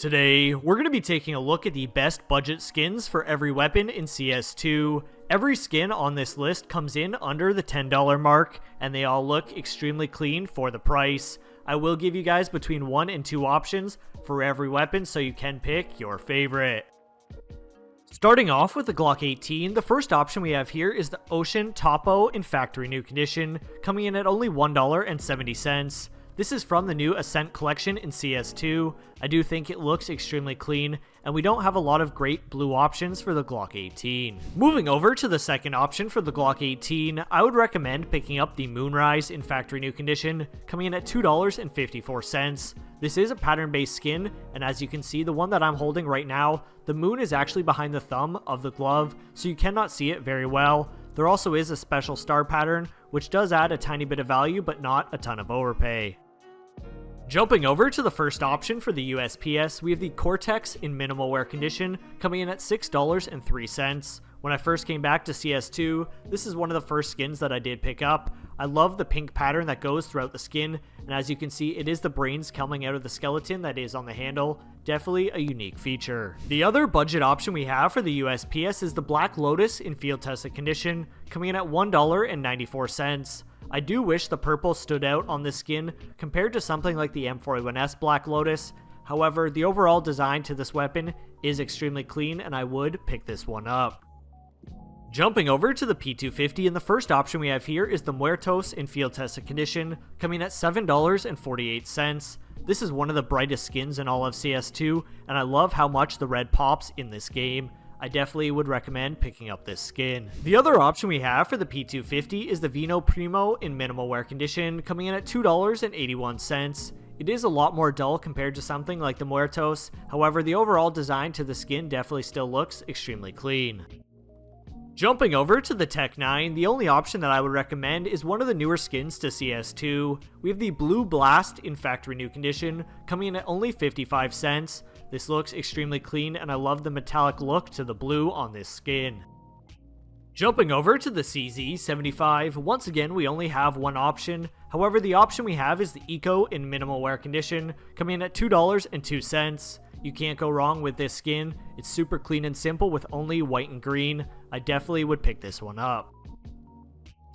Today, we're going to be taking a look at the best budget skins for every weapon in CS2. Every skin on this list comes in under the $10 mark, and they all look extremely clean for the price. I will give you guys between 1 and 2 options for every weapon so you can pick your favorite. Starting off with the Glock 18, the first option we have here is the Ocean Topo in factory new condition, coming in at only $1.70. This is from the new Ascent collection in CS2. I do think it looks extremely clean, and we don't have a lot of great blue options for the Glock 18. Moving over to the second option for the Glock 18, I would recommend picking up the Moonrise in factory new condition, coming in at $2.54. This is a pattern-based skin, and as you can see, the one that I'm holding right now, the moon is actually behind the thumb of the glove, so you cannot see it very well. There also is a special star pattern, which does add a tiny bit of value, but not a ton of overpay. Jumping over to the first option for the USPS, we have the Cortex in minimal wear condition, coming in at $6.03. When I first came back to CS2, this is one of the first skins that I did pick up. I love the pink pattern that goes throughout the skin, and as you can see, it is the brains coming out of the skeleton that is on the handle. Definitely a unique feature. The other budget option we have for the USPS is the Black Lotus in field tested condition, coming in at $1.94. I do wish the purple stood out on this skin compared to something like the M41S Black Lotus. However, the overall design to this weapon is extremely clean, and I would pick this one up. Jumping over to the P250, and the first option we have here is the Muertos in field tested condition, coming at $7.48. This is one of the brightest skins in all of CS2, and I love how much the red pops in this game. I definitely would recommend picking up this skin. The other option we have for the P250 is the Vino Primo in minimal wear condition, coming in at $2.81. It is a lot more dull compared to something like the Muertos, however the overall design to the skin definitely still looks extremely clean. Jumping over to the Tech 9, the only option that I would recommend is one of the newer skins to CS2. We have the Blue Blast in factory new condition, coming in at only 55 cents. This looks extremely clean, and I love the metallic look to the blue on this skin. Jumping over to the CZ75, once again we only have one option. However, the option we have is the Eco in minimal wear condition, coming in at $2.02. You can't go wrong with this skin. It's super clean and simple with only white and green. I definitely would pick this one up.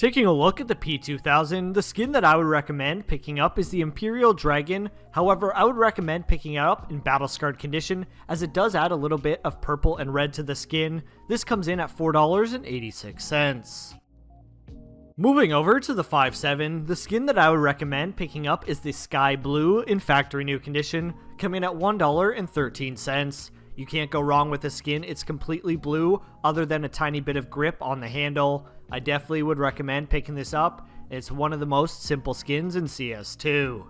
Taking a look at the P2000, the skin that I would recommend picking up is the Imperial Dragon. However, I would recommend picking it up in battle scarred condition, as it does add a little bit of purple and red to the skin. This comes in at $4.86. Moving over to the 5.7, the skin that I would recommend picking up is the Sky Blue in factory new condition, coming in at $1.13. You can't go wrong with the skin. It's completely blue, other than a tiny bit of grip on the handle. I definitely would recommend picking this up. It's one of the most simple skins in CS2.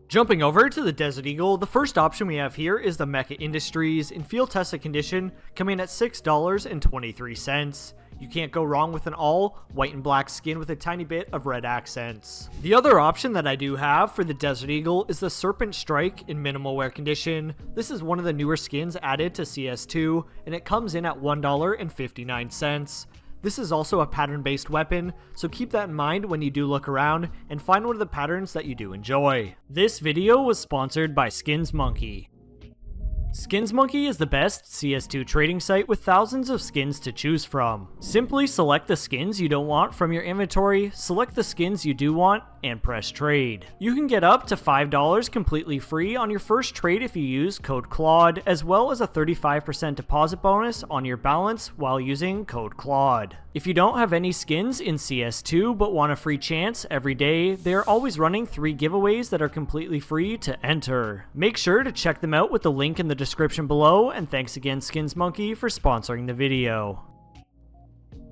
Jumping over to the Desert Eagle, the first option we have here is the Mecha Industries in field tested condition, coming in at $6.23. You can't go wrong with an all white and black skin with a tiny bit of red accents. The other option that I do have for the Desert Eagle is the Serpent Strike in minimal wear condition. This is one of the newer skins added to CS2, and it comes in at $1.59. This is also a pattern-based weapon, so keep that in mind when you do look around and find one of the patterns that you do enjoy. This video was sponsored by Skins Monkey. Skins Monkey is the best CS2 trading site with thousands of skins to choose from. Simply select the skins you don't want from your inventory, select the skins you do want, and press trade. You can get up to $5 completely free on your first trade if you use code CLAUDE, as well as a 35% deposit bonus on your balance while using code CLAUDE. If you don't have any skins in CS2 but want a free chance every day, they are always running 3 giveaways that are completely free to enter. Make sure to check them out with the link in the description below, and thanks again Skins Monkey for sponsoring the video.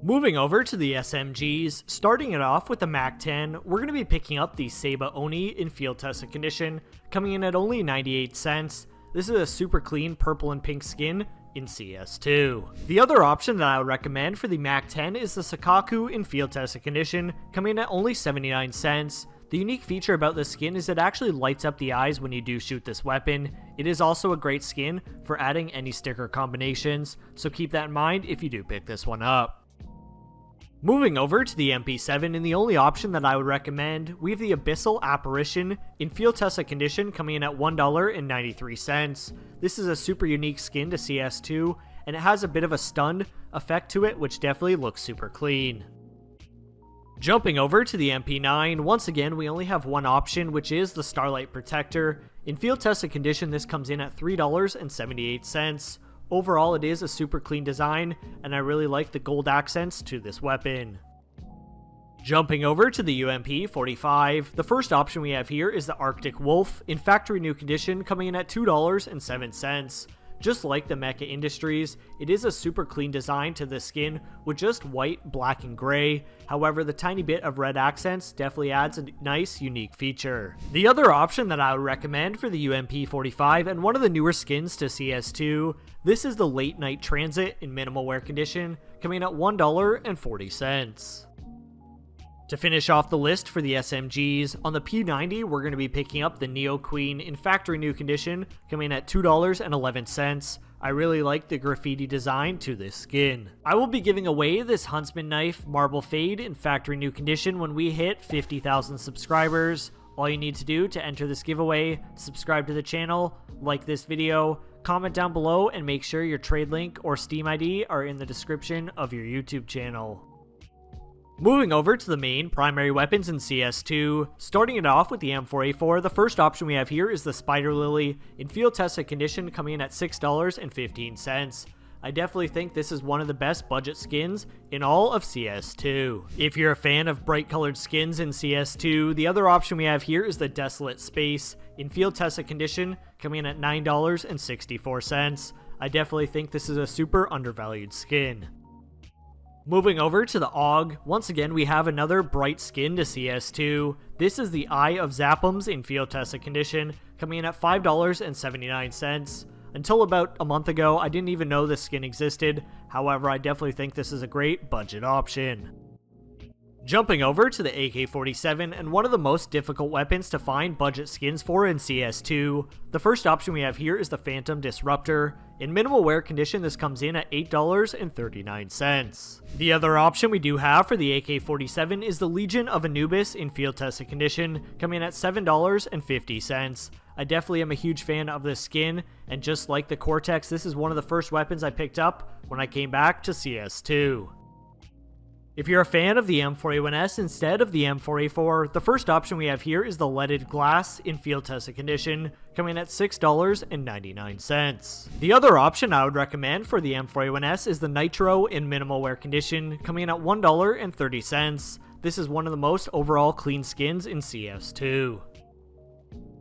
Moving over to the SMGs, starting it off with the MAC-10, we're going to be picking up the Saba Oni in field tested condition, coming in at only 98 cents. This is a super clean purple and pink skin in CS2. The other option that I would recommend for the MAC-10 is the Sakaku in field tested condition, coming in at only 79 cents. The unique feature about this skin is it actually lights up the eyes when you do shoot this weapon. It is also a great skin for adding any sticker combinations, so keep that in mind if you do pick this one up. Moving over to the MP7, and the only option that I would recommend, we have the Abyssal Apparition in field tested condition coming in at $1.93. This is a super unique skin to CS2, and it has a bit of a stunned effect to it, which definitely looks super clean. Jumping over to the MP9, once again we only have one option, which is the Starlight Protector. In field tested condition, this comes in at $3.78. Overall, it is a super clean design, and I really like the gold accents to this weapon. Jumping over to the UMP45, the first option we have here is the Arctic Wolf in factory new condition coming in at $2.07. Just like the Mecha Industries, it is a super clean design to the skin with just white, black, and gray. However, the tiny bit of red accents definitely adds a nice, unique feature. The other option that I would recommend for the UMP45 and one of the newer skins to CS2, this is the Late Night Transit in minimal wear condition, coming in at $1.40. To finish off the list for the SMGs, on the P90 we're going to be picking up the Neo Queen in factory new condition, coming in at $2.11. I really like the graffiti design to this skin. I will be giving away this Huntsman Knife Marble Fade in factory new condition when we hit 50,000 subscribers. All you need to do to enter this giveaway, subscribe to the channel, like this video, comment down below, and make sure your trade link or Steam ID are in the description of your YouTube channel. Moving over to the main primary weapons in CS2, starting it off with the M4A4, the first option we have here is the Spider Lily in field tested condition coming in at $6.15. I definitely think this is one of the best budget skins in all of CS2. If you're a fan of bright colored skins in CS2, the other option we have here is the Desolate Space in field tested condition coming in at $9.64. I definitely think this is a super undervalued skin. Moving over to the AUG, once again we have another bright skin to CS2. This is the Eye of Zapums in field tested condition, coming in at $5.79. Until about a month ago, I didn't even know this skin existed. However, I definitely think this is a great budget option. Jumping over to the AK-47, and one of the most difficult weapons to find budget skins for in CS2. The first option we have here is the Phantom Disruptor. In minimal wear condition, this comes in at $8.39. The other option we do have for the AK-47 is the Legion of Anubis in field tested condition, coming in at $7.50. I definitely am a huge fan of this skin, and just like the Cortex, this is one of the first weapons I picked up when I came back to CS2. If you're a fan of the M4A1S instead of the M4A4, the first option we have here is the Leaded Glass in field tested condition, coming at $6.99. The other option I would recommend for the M4A1S is the Nitro in minimal wear condition, coming in at $1.30. This is one of the most overall clean skins in CS2.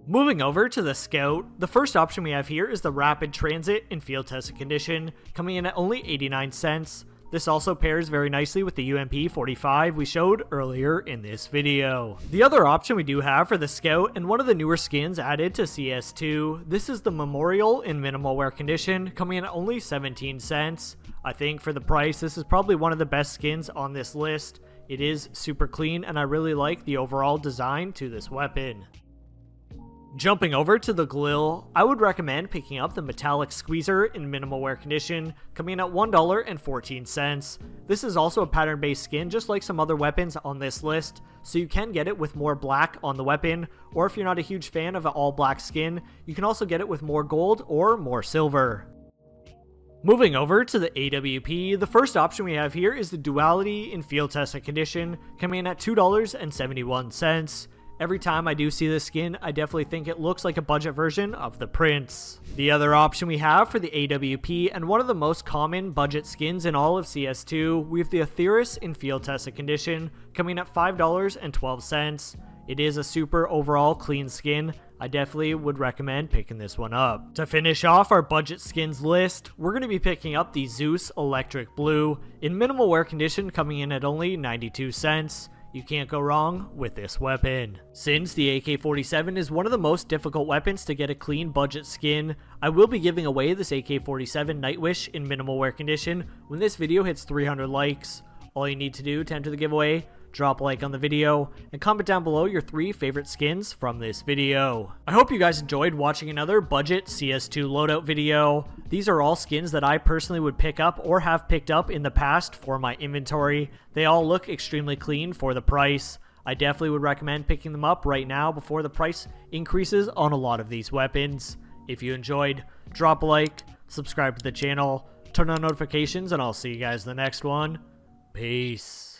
Moving over to the Scout, the first option we have here is the Rapid Transit in field tested condition, coming in at only 89 cents. This also pairs very nicely with the UMP45 we showed earlier in this video. The other option we do have for the Scout, and one of the newer skins added to CS2, this is the Memorial in minimal wear condition, coming in at only 17 cents. I think for the price, this is probably one of the best skins on this list. It is super clean, and I really like the overall design to this weapon. Jumping over to the GALIL, I would recommend picking up the Metallic Squeezer in minimal wear condition, coming in at $1.14. This is also a pattern-based skin, just like some other weapons on this list, so you can get it with more black on the weapon, or if you're not a huge fan of an all-black skin, you can also get it with more gold or more silver. Moving over to the AWP, the first option we have here is the Duality in field tested condition, coming in at $2.71. Every time I do see this skin, I definitely think it looks like a budget version of the Prince. The other option we have for the AWP, and one of the most common budget skins in all of CS2, we have the Atheris in field tested condition, coming at $5.12. It is a super overall clean skin. I definitely would recommend picking this one up. To finish off our budget skins list, we're going to be picking up the ZUES Electric Blue in minimal wear condition, coming in at only 92 cents. You can't go wrong with this weapon. Since the AK-47 is one of the most difficult weapons to get a clean budget skin, I will be giving away this AK-47 Nightwish in minimal wear condition when this video hits 300 likes. All you need to do to enter the giveaway, drop a like on the video, and comment down below your 3 favorite skins from this video. I hope you guys enjoyed watching another budget CS2 loadout video. These are all skins that I personally would pick up or have picked up in the past for my inventory. They all look extremely clean for the price. I definitely would recommend picking them up right now before the price increases on a lot of these weapons. If you enjoyed, drop a like, subscribe to the channel, turn on notifications, and I'll see you guys in the next one. Peace.